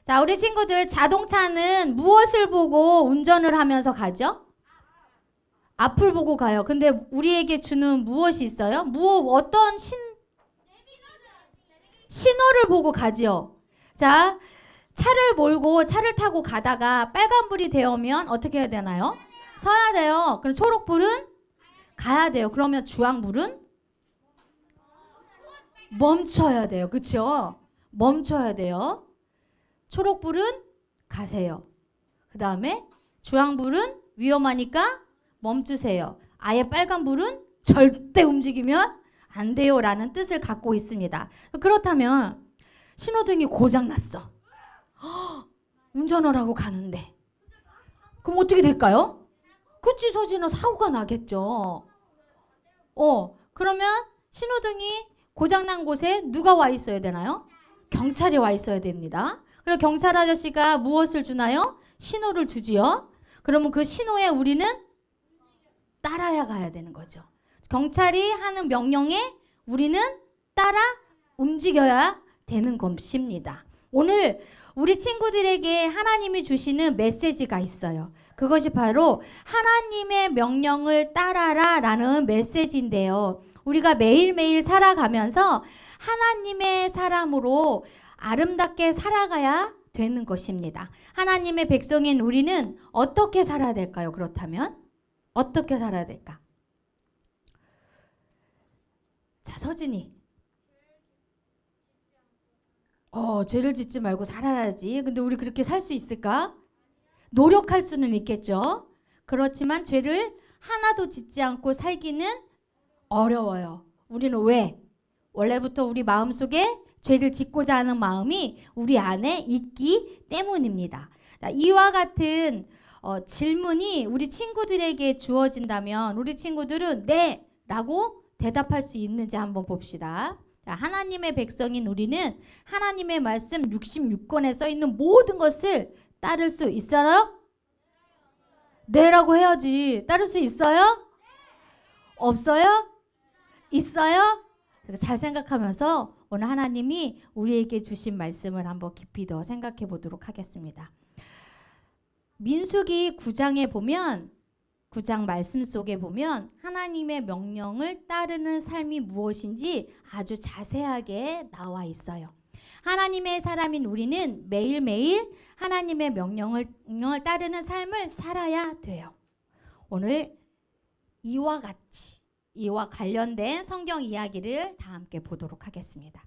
자, 우리 친구들 자동차는 무엇을 보고 운전을 하면서 가죠? 앞을 보고 가요. 근데 우리에게 주는 무엇이 있어요? 어떤 신호를 보고 가지요. 자, 차를 몰고 차를 타고 가다가 빨간불이 되면 어떻게 해야 되나요? 서야 돼요. 그럼 초록불은 가야 돼요. 그러면 주황불은 멈춰야 돼요. 그쵸? 멈춰야 돼요. 초록불은 가세요. 그 다음에 주황불은 위험하니까 멈추세요. 아예 빨간불은 절대 움직이면 안 돼요 라는 뜻을 갖고 있습니다. 그렇다면 신호등이 고장났어. 운전을 하고 가는데 그럼 어떻게 될까요? 그치, 서진아, 사고가 나겠죠. 그러면 신호등이 고장난 곳에 누가 와 있어야 되나요? 경찰이 와 있어야 됩니다. 그리고 경찰 아저씨가 무엇을 주나요? 신호를 주지요. 그러면 그 신호에 우리는 따라야 가야 되는 거죠. 경찰이 하는 명령에 우리는 따라 움직여야 되는 것입니다. 오늘 우리 친구들에게 하나님이 주시는 메시지가 있어요. 그것이 바로 하나님의 명령을 따라라 라는 메시지인데요. 우리가 매일매일 살아가면서 하나님의 사람으로 아름답게 살아가야 되는 것입니다. 하나님의 백성인 우리는 어떻게 살아야 될까요? 그렇다면 어떻게 살아야 될까? 자, 서진이. 죄를 짓지 말고 살아야지. 근데 우리 그렇게 살 수 있을까? 노력할 수는 있겠죠. 그렇지만 죄를 하나도 짓지 않고 살기는 어려워요. 우리는 왜? 원래부터 우리 마음속에 죄를 짓고자 하는 마음이 우리 안에 있기 때문입니다. 자, 이와 같은 질문이 우리 친구들에게 주어진다면 우리 친구들은 네! 라고 대답할 수 있는지 한번 봅시다. 자, 하나님의 백성인 우리는 하나님의 말씀 66권에 써있는 모든 것을 따를 수 있어요? 네라고 해야지. 따를 수 있어요? 없어요? 있어요? 잘 생각하면서 오늘 하나님이 우리에게 주신 말씀을 한번 깊이 더 생각해 보도록 하겠습니다. 민수기 9장에 보면 9장 말씀 속에 보면 하나님의 명령을 따르는 삶이 무엇인지 아주 자세하게 나와 있어요. 하나님의 사람인 우리는 매일매일 하나님의 명령을 따르는 삶을 살아야 돼요. 오늘 이와 관련된 성경 이야기를 다 함께 보도록 하겠습니다.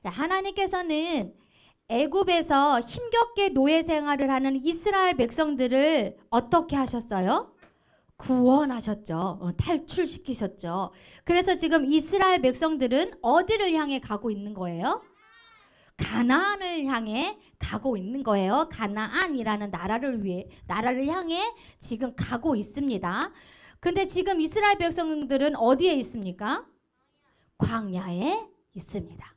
하나님께서는 애굽에서 힘겹게 노예 생활을 하는 이스라엘 백성들을 어떻게 하셨어요? 구원하셨죠. 탈출시키셨죠. 그래서 지금 이스라엘 백성들은 어디를 향해 가고 있는 거예요? 가나안을 향해 가고 있는 거예요. 가나안이라는 나라를 향해 지금 가고 있습니다. 근데 지금 이스라엘 백성들은 어디에 있습니까? 광야에 있습니다.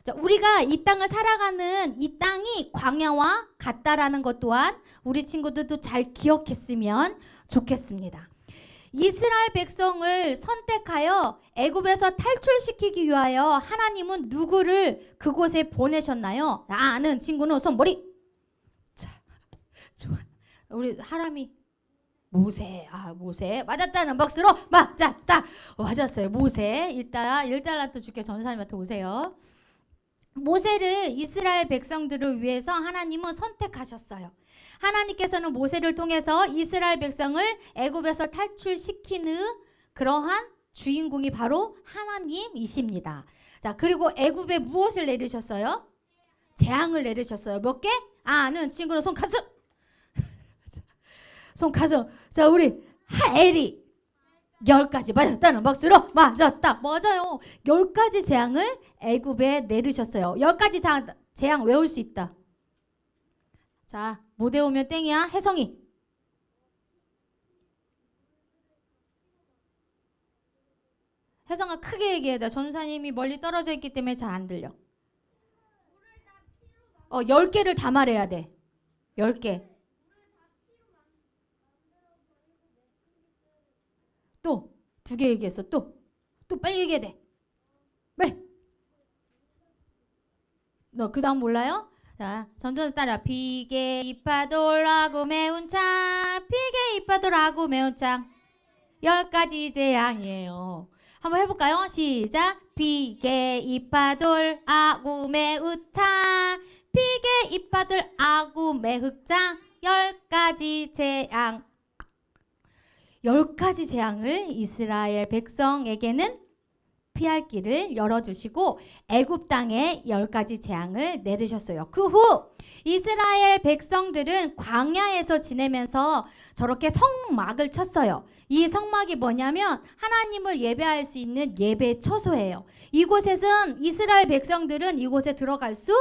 자, 우리가 이 땅을 살아가는 이 땅이 광야와 같다라는 것 또한 우리 친구들도 잘 기억했으면 좋겠습니다. 이스라엘 백성을 선택하여 애굽에서 탈출시키기 위하여 하나님은 누구를 그곳에 보내셨나요? 아는 친구는 손머리. 자, 좋아. 우리 하람이 모세. 모세. 맞았다는 박수로 맞았다. 맞았어요. 모세. 1달란트 줄게. 전사님한테 오세요. 모세를 이스라엘 백성들을 위해서 하나님은 선택하셨어요. 하나님께서는 모세를 통해서 이스라엘 백성을 애굽에서 탈출시키는 그러한 주인공이 바로 하나님이십니다. 자, 그리고 애굽에 무엇을 내리셨어요? 재앙을 내리셨어요. 몇 개? 아는 친구는 손 가슴. 손 가슴. 자, 우리 하엘이 10가지 맞았다는 박수로 맞았다. 맞아요. 10가지 재앙을 애굽에 내리셨어요. 10가지 다 재앙 외울 수 있다. 자, 못 외우면 땡이야. 혜성이. 혜성아 크게 얘기해. 전사님이 멀리 떨어져 있기 때문에 잘 안 들려. 10개를 다 말해야 돼. 10개. 또 2개 얘기했어. 또 빨리 얘기해야 돼. 빨리. 너 그 다음 몰라요? 자, 전전 따라. 비계 이파돌하고 매운창, 비계 이파돌하고 매운창. 10가지 재앙이에요. 한번 해볼까요? 시작. 비계 이파돌 아구 매운창, 비계 이파돌 아구 매흑장. 10가지 재앙. 10가지 재앙을 이스라엘 백성에게는 피할 길을 열어주시고 애굽 땅에 10가지 재앙을 내리셨어요. 그 후 이스라엘 백성들은 광야에서 지내면서 저렇게 성막을 쳤어요. 이 성막이 뭐냐면 하나님을 예배할 수 있는 예배 처소예요. 이곳에선 이스라엘 백성들은 이곳에 들어갈 수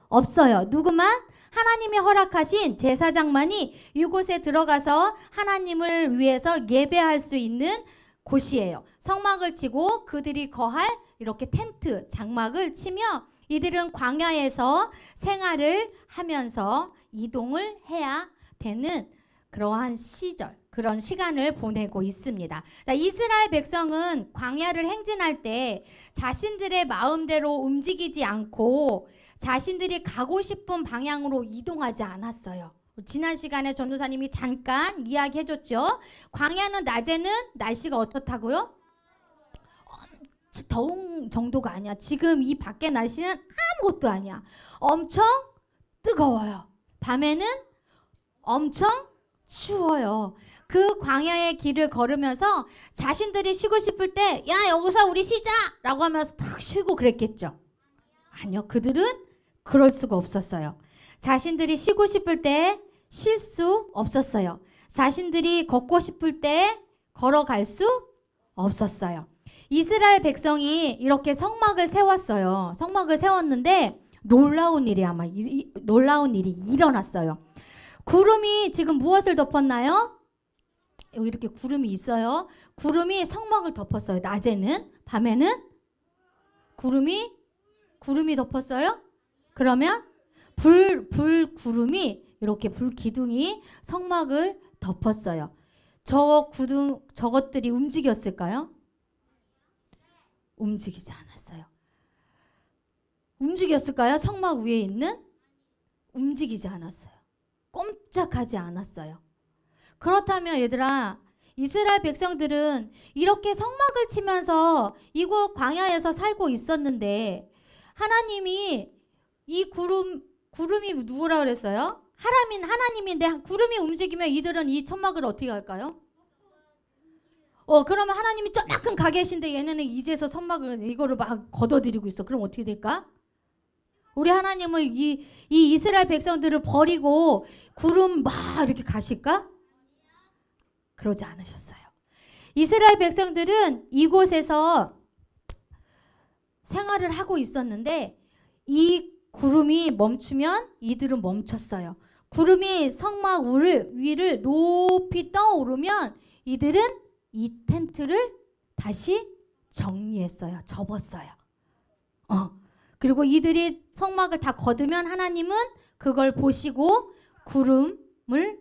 없어요. 누구만? 하나님이 허락하신 제사장만이 이곳에 들어가서 하나님을 위해서 예배할 수 있는 곳이에요. 성막을 치고 그들이 거할 이렇게 텐트, 장막을 치며 이들은 광야에서 생활을 하면서 이동을 해야 되는 그러한 시절, 그런 시간을 보내고 있습니다. 자, 이스라엘 백성은 광야를 행진할 때 자신들의 마음대로 움직이지 않고 자신들이 가고 싶은 방향으로 이동하지 않았어요. 지난 시간에 전도사님이 잠깐 이야기해줬죠. 광야는 낮에는 날씨가 어떻다고요? 더운 정도가 아니야. 지금 이 밖에 날씨는 아무것도 아니야. 엄청 뜨거워요. 밤에는 엄청 추워요. 그 광야의 길을 걸으면서 자신들이 쉬고 싶을 때 야 여기서 우리 쉬자 라고 하면서 탁 쉬고 그랬겠죠. 아니요. 그들은 그럴 수가 없었어요. 자신들이 쉬고 싶을 때 쉴 수 없었어요. 자신들이 걷고 싶을 때 걸어갈 수 없었어요. 이스라엘 백성이 이렇게 성막을 세웠어요. 성막을 세웠는데 놀라운 일이 놀라운 일이 일어났어요. 구름이 지금 무엇을 덮었나요? 여기 이렇게 구름이 있어요. 구름이 성막을 덮었어요. 낮에는, 밤에는 구름이 덮었어요. 그러면 구름이 이렇게 불 기둥이 성막을 덮었어요. 저것들이 움직였을까요? 움직이지 않았어요. 움직였을까요? 성막 위에 있는? 움직이지 않았어요. 꼼짝하지 않았어요. 그렇다면 얘들아, 이스라엘 백성들은 이렇게 성막을 치면서 이곳 광야에서 살고 있었는데 하나님이 이 구름이 누구라 그랬어요? 하나님인데 구름이 움직이면 이들은 이 천막을 어떻게 할까요? 그러면 하나님이 저만큼 가 계신데 얘네는 이제서 천막을 이거를 막 걷어들이고 있어. 그럼 어떻게 될까? 우리 하나님은 이 이스라엘 백성들을 버리고 구름 막 이렇게 가실까? 그러지 않으셨어요. 이스라엘 백성들은 이곳에서 생활을 하고 있었는데 이 구름이 멈추면 이들은 멈췄어요. 구름이 성막 위를 높이 떠오르면 이들은 이 텐트를 다시 정리했어요. 접었어요. 그리고 이들이 성막을 다 걷으면 하나님은 그걸 보시고 구름을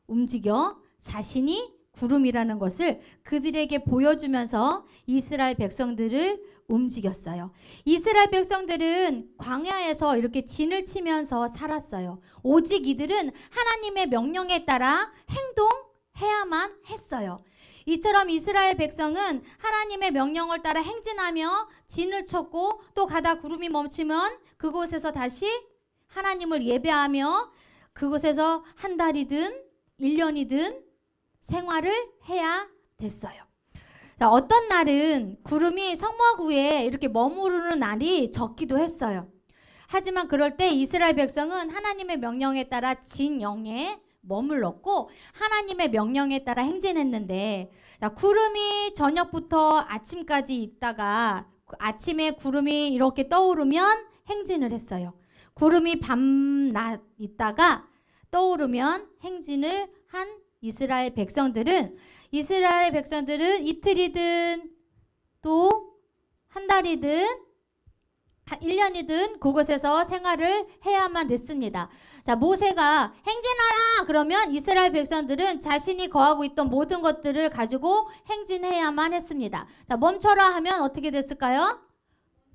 움직여 자신이 구름이라는 것을 그들에게 보여주면서 이스라엘 백성들을 움직였어요. 이스라엘 백성들은 광야에서 이렇게 진을 치면서 살았어요. 오직 이들은 하나님의 명령에 따라 행동해야만 했어요. 이처럼 이스라엘 백성은 하나님의 명령을 따라 행진하며 진을 쳤고 또 가다 구름이 멈추면 그곳에서 다시 하나님을 예배하며 그곳에서 한 달이든 1년이든 생활을 해야 됐어요. 자, 어떤 날은 구름이 성막 위에 이렇게 머무르는 날이 적기도 했어요. 하지만 그럴 때 이스라엘 백성은 하나님의 명령에 따라 진영에 머물렀고 하나님의 명령에 따라 행진했는데 자, 구름이 저녁부터 아침까지 있다가 아침에 구름이 이렇게 떠오르면 행진을 했어요. 구름이 밤낮 있다가 떠오르면 행진을 한 이스라엘 백성들은 이틀이든 또 한 달이든 1년이든 그곳에서 생활을 해야만 됐습니다. 자, 모세가 행진하라 그러면 이스라엘 백성들은 자신이 거하고 있던 모든 것들을 가지고 행진해야만 했습니다. 자, 멈춰라 하면 어떻게 됐을까요?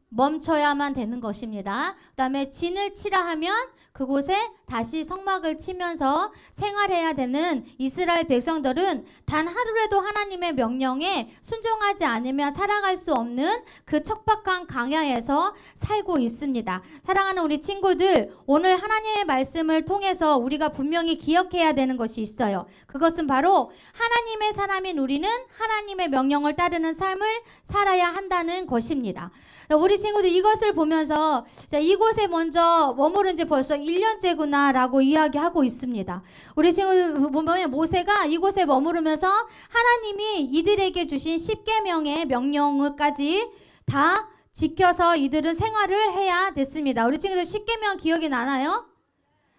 멈춰야만 되는 것입니다. 그 다음에 진을 치라 하면 그곳에 다시 성막을 치면서 생활해야 되는 이스라엘 백성들은 단 하루라도 하나님의 명령에 순종하지 않으면 살아갈 수 없는 그 척박한 광야에서 살고 있습니다. 사랑하는 우리 친구들, 오늘 하나님의 말씀을 통해서 우리가 분명히 기억해야 되는 것이 있어요. 그것은 바로 하나님의 사람인 우리는 하나님의 명령을 따르는 삶을 살아야 한다는 것입니다. 우리 친구들 이것을 보면서 자, 이곳에 먼저 머무른 지 벌써 1년째구나 라고 이야기하고 있습니다. 우리 친구들 보면 모세가 이곳에 머무르면서 하나님이 이들에게 주신 10계명의 명령을까지 다 지켜서 이들은 생활을 해야 됐습니다. 우리 친구들 10계명 기억이 나나요?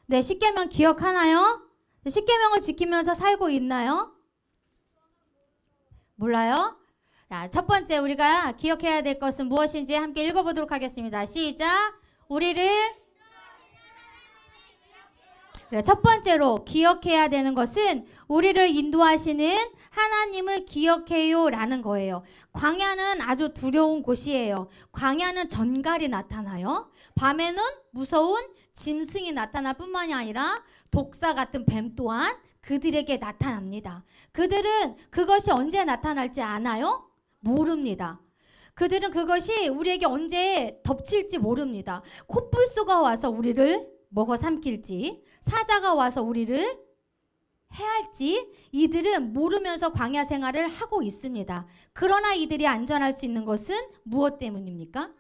네, 10계명 기억하나요? 10계명을 지키면서 살고 있나요? 몰라요? 자, 첫 번째 우리가 기억해야 될 것은 무엇인지 함께 읽어보도록 하겠습니다. 시작! 우리를 그래, 첫 번째로 기억해야 되는 것은 우리를 인도하시는 하나님을 기억해요 라는 거예요. 광야는 아주 두려운 곳이에요. 광야는 전갈이 나타나요. 밤에는 무서운 짐승이 나타날 뿐만이 아니라 독사 같은 뱀 또한 그들에게 나타납니다. 그들은 그것이 언제 나타날지 아나요? 모릅니다. 그들은 그것이 우리에게 언제 덮칠지 모릅니다. 코뿔소가 와서 우리를 먹어 삼킬지, 사자가 와서 우리를 해할지 이들은 모르면서 광야 생활을 하고 있습니다. 그러나 이들이 안전할 수 있는 것은 무엇 때문입니까?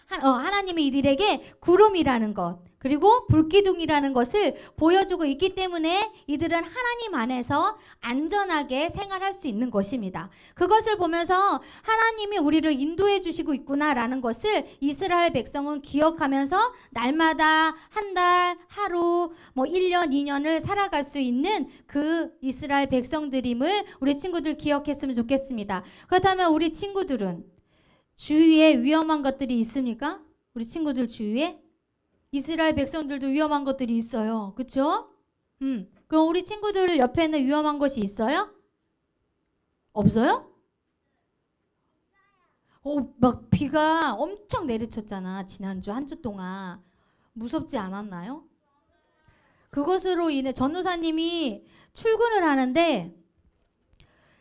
하나님이 이들에게 구름이라는 것 그리고 불기둥이라는 것을 보여주고 있기 때문에 이들은 하나님 안에서 안전하게 생활할 수 있는 것입니다. 그것을 보면서 하나님이 우리를 인도해 주시고 있구나라는 것을 이스라엘 백성은 기억하면서 날마다 한 달, 하루, 1년, 2년을 살아갈 수 있는 그 이스라엘 백성들임을 우리 친구들 기억했으면 좋겠습니다. 그렇다면 우리 친구들은 주위에 위험한 것들이 있습니까? 우리 친구들 주위에? 이스라엘 백성들도 위험한 것들이 있어요. 그쵸? 그럼 우리 친구들 옆에는 위험한 것이 있어요? 없어요? 막 비가 엄청 내리쳤잖아. 지난주 한 주 동안. 무섭지 않았나요? 그것으로 인해 전도사님이 출근을 하는데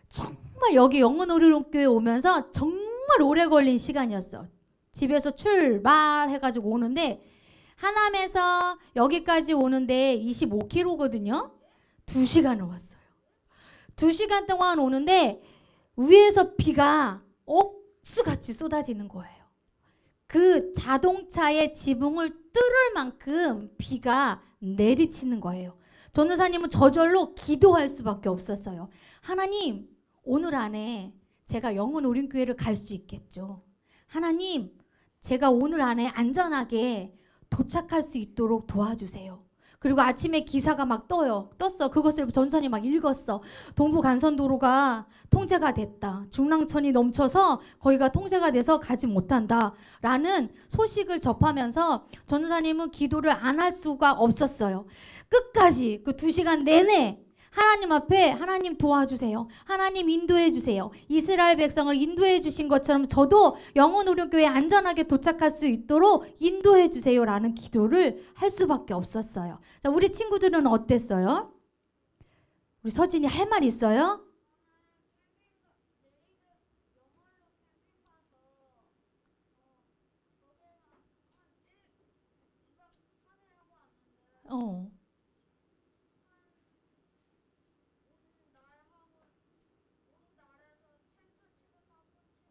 정말 여기 영혼오리론교회 오면서 정말 오래 걸린 시간이었어. 집에서 출발해가지고 오는데 하남에서 여기까지 오는데 25km거든요. 2시간을 왔어요. 2시간 동안 오는데 위에서 비가 억수같이 쏟아지는 거예요. 그 자동차의 지붕을 뚫을 만큼 비가 내리치는 거예요. 전도사님은 저절로 기도할 수밖에 없었어요. 하나님, 오늘 안에 제가 영혼오륜교회를 갈 수 있겠죠. 하나님, 제가 오늘 안에 안전하게 도착할 수 있도록 도와주세요. 그리고 아침에 기사가 막 떴어. 그것을 전선이 막 읽었어. 동부간선도로가 통제가 됐다. 중랑천이 넘쳐서 거기가 통제가 돼서 가지 못한다. 라는 소식을 접하면서 전도사님은 기도를 안 할 수가 없었어요. 끝까지 그 2시간 내내 하나님 앞에 하나님 도와주세요. 하나님 인도해 주세요. 이스라엘 백성을 인도해 주신 것처럼 저도 영혼오륜교회에 안전하게 도착할 수 있도록 인도해 주세요 라는 기도를 할 수밖에 없었어요. 자, 우리 친구들은 어땠어요? 우리 서진이 할 말 있어요? 어.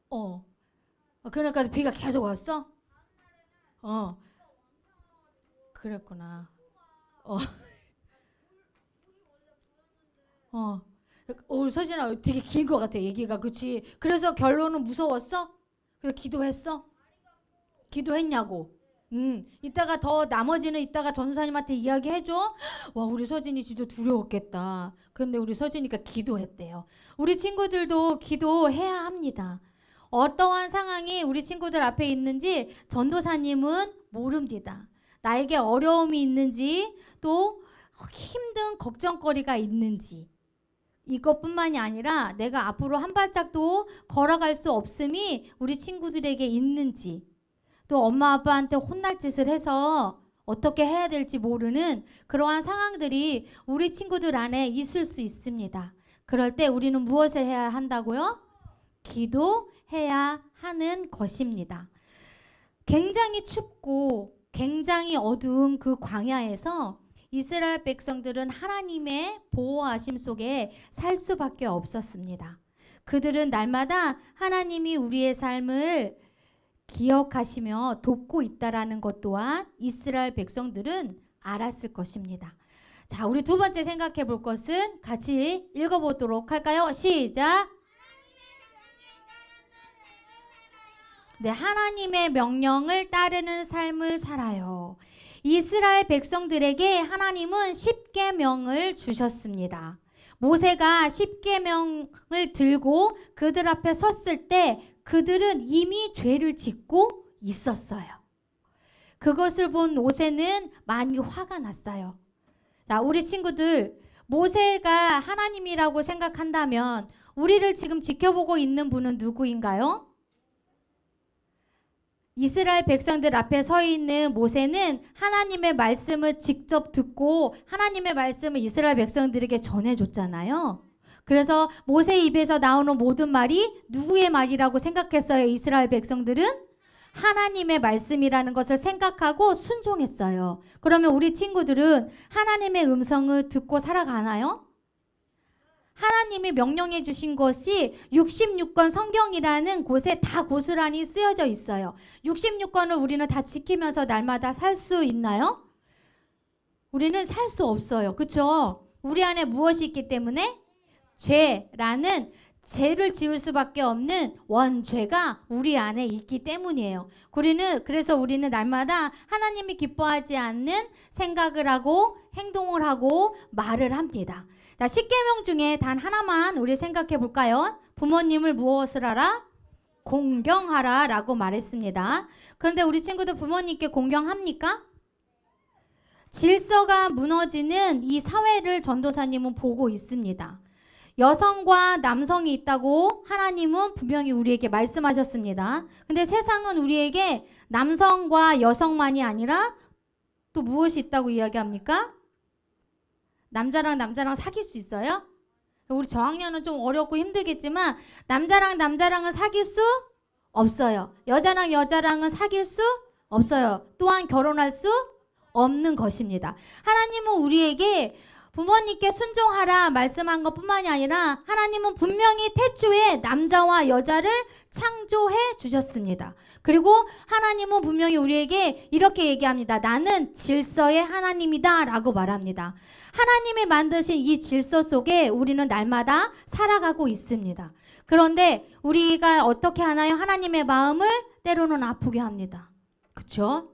어. 그러니까 비가 계속 왔어? 어. 그랬구나. 어. 어. 서진아 되게 긴 것 같아 얘기가. 그치? 그래서 결론은 무서웠어? 그래서 기도했어? 기도했냐고. 이따가 더 나머지는 이따가 전사님한테 이야기해줘. 와, 우리 서진이 진짜 두려웠겠다. 근데 우리 서진이가 기도했대요. 우리 친구들도 기도해야 합니다. 어떠한 상황이 우리 친구들 앞에 있는지 전도사님은 모릅니다. 나에게 어려움이 있는지 또 힘든 걱정거리가 있는지 이것뿐만이 아니라 내가 앞으로 한 발짝도 걸어갈 수 없음이 우리 친구들에게 있는지 또 엄마 아빠한테 혼날 짓을 해서 어떻게 해야 될지 모르는 그러한 상황들이 우리 친구들 안에 있을 수 있습니다. 그럴 때 우리는 무엇을 해야 한다고요? 기도해야 하는 것입니다. 굉장히 춥고 굉장히 어두운 그 광야에서 이스라엘 백성들은 하나님의 보호하심 속에 살 수밖에 없었습니다. 그들은 날마다 하나님이 우리의 삶을 기억하시며 돕고 있다라는 것 또한 이스라엘 백성들은 알았을 것입니다. 자, 우리 두 번째 생각해 볼 것은 같이 읽어보도록 할까요? 시작! 네, 하나님의 명령을 따르는 삶을 살아요. 이스라엘 백성들에게 하나님은 십계명을 주셨습니다. 모세가 십계명을 들고 그들 앞에 섰을 때 그들은 이미 죄를 짓고 있었어요. 그것을 본 모세는 많이 화가 났어요. 자, 우리 친구들, 모세가 하나님이라고 생각한다면 우리를 지금 지켜보고 있는 분은 누구인가요? 이스라엘 백성들 앞에 서 있는 모세는 하나님의 말씀을 직접 듣고 하나님의 말씀을 이스라엘 백성들에게 전해줬잖아요. 그래서 모세 입에서 나오는 모든 말이 누구의 말이라고 생각했어요? 이스라엘 백성들은 하나님의 말씀이라는 것을 생각하고 순종했어요. 그러면 우리 친구들은 하나님의 음성을 듣고 살아가나요? 하나님이 명령해 주신 것이 66권 성경이라는 곳에 다 고스란히 쓰여져 있어요. 66권을 우리는 다 지키면서 날마다 살 수 있나요? 우리는 살 수 없어요. 그렇죠? 우리 안에 무엇이 있기 때문에? 죄라는 죄를 지을 수밖에 없는 원죄가 우리 안에 있기 때문이에요. 그래서 우리는 날마다 하나님이 기뻐하지 않는 생각을 하고 행동을 하고 말을 합니다. 자, 십계명 중에 단 하나만 우리 생각해 볼까요? 부모님을 무엇을 하라? 공경하라 라고 말했습니다. 그런데 우리 친구들 부모님께 공경합니까? 질서가 무너지는 이 사회를 전도사님은 보고 있습니다. 여성과 남성이 있다고 하나님은 분명히 우리에게 말씀하셨습니다. 근데 세상은 우리에게 남성과 여성만이 아니라 또 무엇이 있다고 이야기합니까? 남자랑 남자랑 사귈 수 있어요? 우리 저학년은 좀 어렵고 힘들겠지만 남자랑 남자랑은 사귈 수 없어요. 여자랑 여자랑은 사귈 수 없어요. 또한 결혼할 수 없는 것입니다. 하나님은 우리에게 부모님께 순종하라 말씀한 것뿐만이 아니라 하나님은 분명히 태초에 남자와 여자를 창조해 주셨습니다. 그리고 하나님은 분명히 우리에게 이렇게 얘기합니다. 나는 질서의 하나님이다 라고 말합니다. 하나님이 만드신 이 질서 속에 우리는 날마다 살아가고 있습니다. 그런데 우리가 어떻게 하나요? 하나님의 마음을 때로는 아프게 합니다. 그렇죠?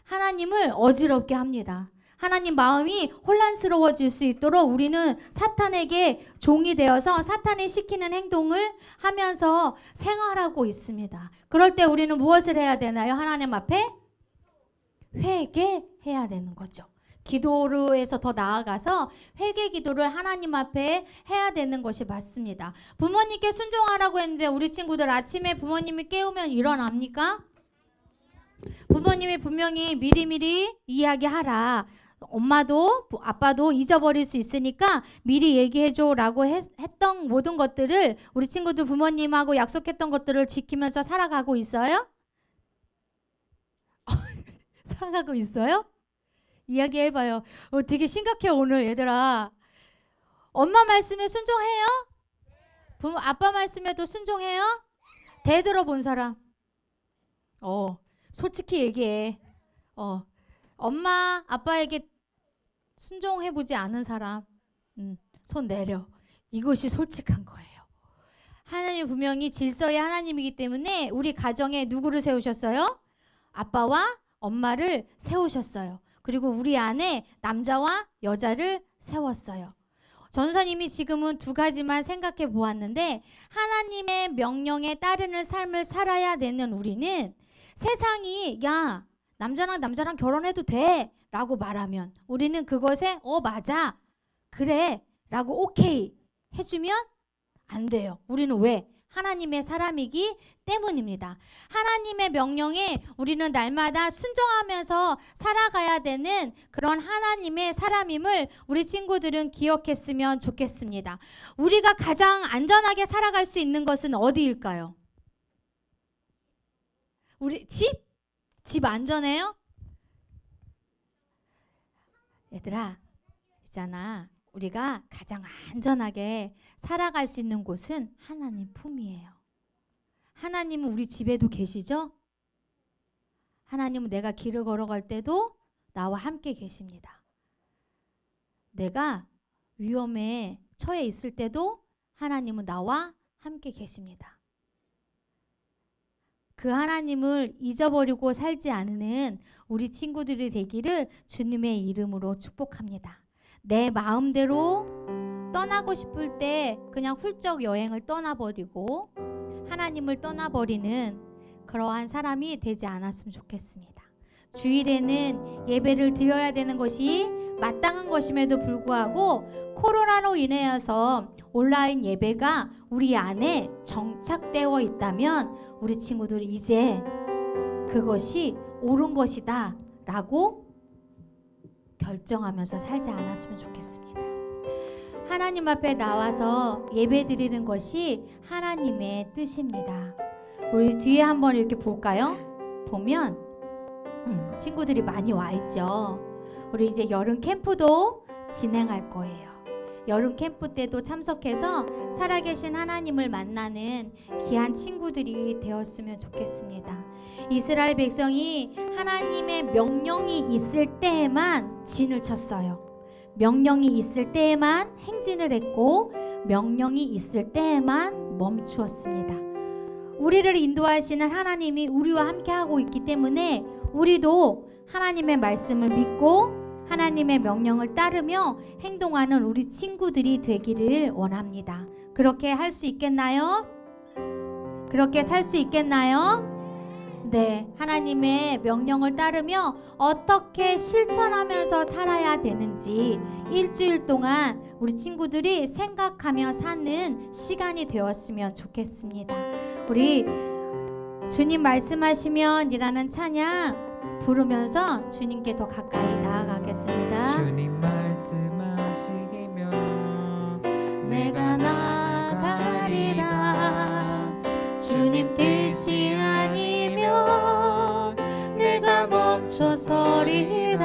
하나님을 어지럽게 합니다. 하나님 마음이 혼란스러워질 수 있도록 우리는 사탄에게 종이 되어서 사탄이 시키는 행동을 하면서 생활하고 있습니다. 그럴 때 우리는 무엇을 해야 되나요? 하나님 앞에 회개해야 되는 거죠. 기도로에서 더 나아가서 회개 기도를 하나님 앞에 해야 되는 것이 맞습니다. 부모님께 순종하라고 했는데 우리 친구들 아침에 부모님이 깨우면 일어납니까? 부모님이 분명히 미리미리 이야기하라. 엄마도 아빠도 잊어버릴 수 있으니까 미리 얘기해줘 라고 했던 모든 것들을 우리 친구들 부모님하고 약속했던 것들을 지키면서 살아가고 있어요? 살아가고 있어요? 이야기해봐요. 되게 심각해 오늘 얘들아. 엄마 말씀에 순종해요? 아빠 말씀에도 순종해요? 대들어본 사람? 솔직히 얘기해. 엄마 아빠에게 순종해보지 않은 사람 손 내려. 이것이 솔직한 거예요. 하나님 분명히 질서의 하나님이기 때문에 우리 가정에 누구를 세우셨어요? 아빠와 엄마를 세우셨어요. 그리고 우리 안에 남자와 여자를 세웠어요. 전사님이 지금은 두 가지만 생각해 보았는데 하나님의 명령에 따르는 삶을 살아야 되는 우리는 세상이 야 남자랑 남자랑 결혼해도 돼 라고 말하면 우리는 그것에 맞아 그래 라고 오케이 해주면 안 돼요. 우리는 왜? 하나님의 사람이기 때문입니다. 하나님의 명령에 우리는 날마다 순종하면서 살아가야 되는 그런 하나님의 사람임을 우리 친구들은 기억했으면 좋겠습니다. 우리가 가장 안전하게 살아갈 수 있는 것은 어디일까요? 우리 집? 집 안전해요? 얘들아, 있잖아. 우리가 가장 안전하게 살아갈 수 있는 곳은 하나님 품이에요. 하나님은 우리 집에도 계시죠? 하나님은 내가 길을 걸어갈 때도 나와 함께 계십니다. 내가 위험에 처해 있을 때도 하나님은 나와 함께 계십니다. 그 하나님을 잊어버리고 살지 않는 우리 친구들이 되기를 주님의 이름으로 축복합니다. 내 마음대로 떠나고 싶을 때 그냥 훌쩍 여행을 떠나버리고 하나님을 떠나버리는 그러한 사람이 되지 않았으면 좋겠습니다. 주일에는 예배를 드려야 되는 것이 마땅한 것임에도 불구하고 코로나로 인하여서 온라인 예배가 우리 안에 정착되어 있다면 우리 친구들이 이제 그것이 옳은 것이다 라고 결정하면서 살지 않았으면 좋겠습니다. 하나님 앞에 나와서 예배 드리는 것이 하나님의 뜻입니다. 우리 뒤에 한번 이렇게 볼까요? 보면 친구들이 많이 와 있죠. 우리 이제 여름 캠프도 진행할 거예요. 여름 캠프 때도 참석해서 살아계신 하나님을 만나는 귀한 친구들이 되었으면 좋겠습니다. 이스라엘 백성이 하나님의 명령이 있을 때에만 진을 쳤어요. 명령이 있을 때에만 행진을 했고 명령이 있을 때에만 멈추었습니다. 우리를 인도하시는 하나님이 우리와 함께하고 있기 때문에 우리도 하나님의 말씀을 믿고 하나님의 명령을 따르며 행동하는 우리 친구들이 되기를 원합니다. 그렇게 할 수 있겠나요? 그렇게 살 수 있겠나요? 네, 하나님의 명령을 따르며 어떻게 실천하면서 살아야 되는지 일주일 동안 우리 친구들이 생각하며 사는 시간이 되었으면 좋겠습니다. 우리 주님 말씀하시면 이라는 찬양 부르면서 주님께 더 가까이 나아가겠습니다. 주님 말씀하시면 내가 나가리라. 주님 뜻이 아니면 내가 멈춰서리라.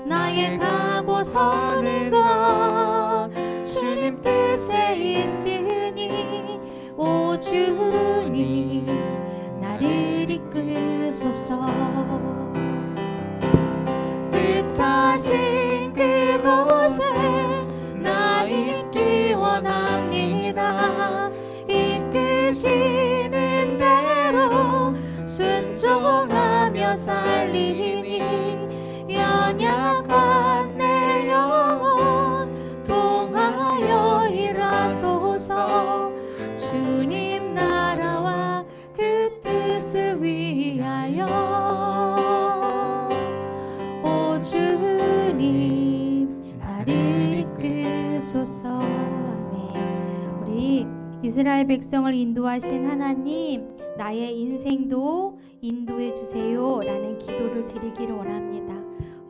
나의 가고 서는 것 주님 뜻에 있으니 오 주님 나를 이끄소서. 뜻하신 그곳에 나 있기 원합니다. 이끄시는 대로 순종하며 살리니 연약한 내 영혼 통하여 일하소서. 주님 나라와 그 뜻을 위하여 오 주님 나를 이끄소서. 아멘. 우리 이스라엘 백성을 인도하신 하나님, 나의 인생도 인도해 주세요 라는 기도를 드리기를 원합니다.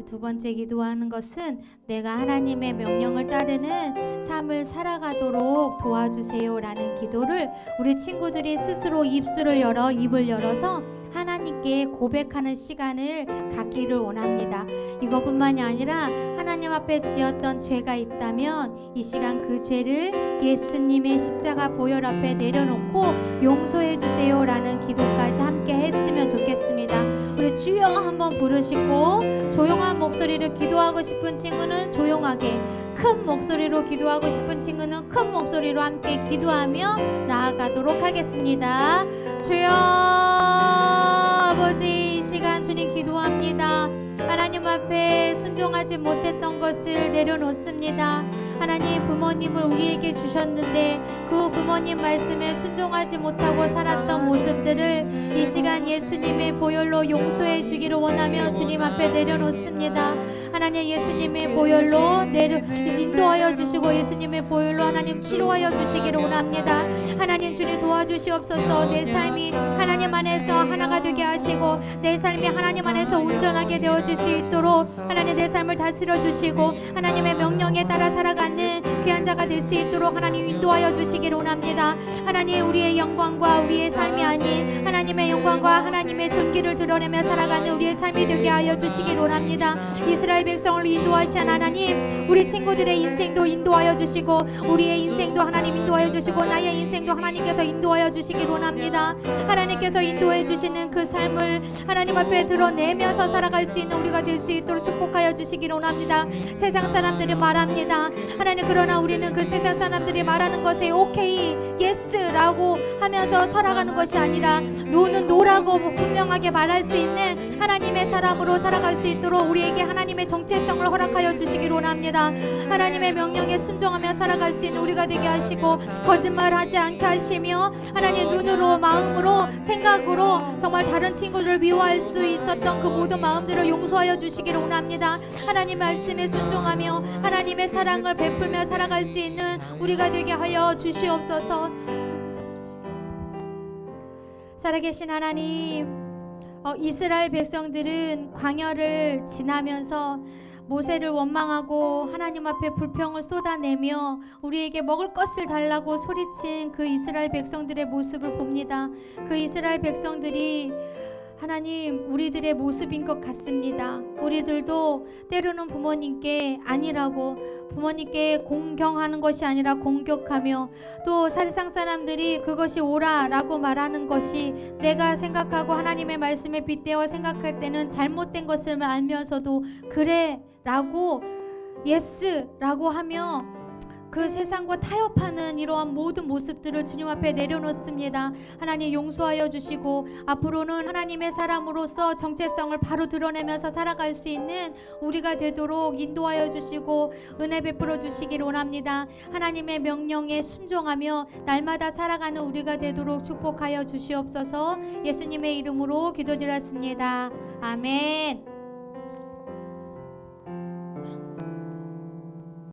두 번째 기도하는 것은 내가 하나님의 명령을 따르는 삶을 살아가도록 도와주세요 라는 기도를 우리 친구들이 스스로 입을 열어서 하나님께 고백하는 시간을 갖기를 원합니다. 이것뿐만이 아니라 하나님 앞에 지었던 죄가 있다면 이 시간 그 죄를 예수님의 십자가 보혈 앞에 내려놓고 용서해 주세요 라는 기도까지 함께 했으면 좋겠습니다. 우리 주여 한번 부르시고 조용한 목소리로 기도하고 싶은 친구는 조용하게, 큰 목소리로 기도하고 싶은 친구는 큰 목소리로 함께 기도하며 나아가도록 하겠습니다. 주여 아버지, 이 시간 주님 기도합니다. 하나님 앞에 순종하지 못했던 것을 내려놓습니다. 하나님, 부모님을 우리에게 주셨는데 그 부모님 말씀에 순종하지 못하고 살았던 모습들을 이 시간 예수님의 보혈로 용서해 주기를 원하며 주님 앞에 내려놓습니다. 하나님 예수님의 보혈로 인도하여 주시고 예수님의 보혈로 하나님 치료하여 주시기를 원합니다. 하나님 주님 도와주시옵소서. 내 삶이 하나님 안에서 하나가 되게 하시고 내 삶이 하나님 안에서 온전하게 되어질 수 있도록 하나님 내 삶을 다스려 주시고 하나님의 명령에 따라 살아가는 귀한 자가 될 수 있도록 하나님 인도하여 주시기를 원합니다. 하나님 우리의 영광과 우리의 삶이 아닌 하나님의 영광과 하나님의 존귀를 드러내며 살아가는 우리의 삶이 되게 하여 주시기를 원합니다. 이스라엘 백성을 인도하신 하나님 우리 친구들의 인생도 인도하여 주시고 우리의 인생도 하나님 인도하여 주시고 나의 인생도 하나님께서 인도하여 주시기를 원합니다. 하나님께서 인도해 주시는 그 삶을 하나님 앞에 드러내면서 살아갈 수 있는 우리가 될 수 있도록 축복하여 주시기를 원합니다. 세상 사람들이 말합니다. 하나님 그러나 우리는 그 세상 사람들이 말하는 것에 오케이 예스라고 하면서 살아가는 것이 아니라 노는 노라고 분명하게 말할 수 있는 하나님의 사람으로 살아갈 수 있도록 우리에게 하나님의 정체성을 허락하여 주시기를 원합니다. 하나님의 명령에 순종하며 살아갈 수 있는 우리가 되게 하시고 거짓말하지 않게 하시며 하나님 눈으로 마음으로 생각으로 정말 다른 친구들을 미워할 수 있었던 그 모든 마음들을 용서하여 주시기를 원합니다. 하나님 말씀에 순종하며 하나님의 사랑을 베풀며 살아갈 수 있는 우리가 되게 하여 주시옵소서. 살아계신 하나님, 이스라엘 백성들은 광야를 지나면서 모세를 원망하고 하나님 앞에 불평을 쏟아내며 우리에게 먹을 것을 달라고 소리친 그 이스라엘 백성들의 모습을 봅니다. 그 이스라엘 백성들이 하나님 우리들의 모습인 것 같습니다. 우리들도 때로는 부모님께 아니라고 부모님께 공경하는 것이 아니라 공격하며 또 세상 사람들이 그것이 옳아라고 말하는 것이 내가 생각하고 하나님의 말씀에 빗대어 생각할 때는 잘못된 것을 알면서도 그래 라고 예스라고 하며 그 세상과 타협하는 이러한 모든 모습들을 주님 앞에 내려놓습니다. 하나님 용서하여 주시고 앞으로는 하나님의 사람으로서 정체성을 바로 드러내면서 살아갈 수 있는 우리가 되도록 인도하여 주시고 은혜 베풀어 주시기를 원합니다. 하나님의 명령에 순종하며 날마다 살아가는 우리가 되도록 축복하여 주시옵소서. 예수님의 이름으로 기도드렸습니다. 아멘.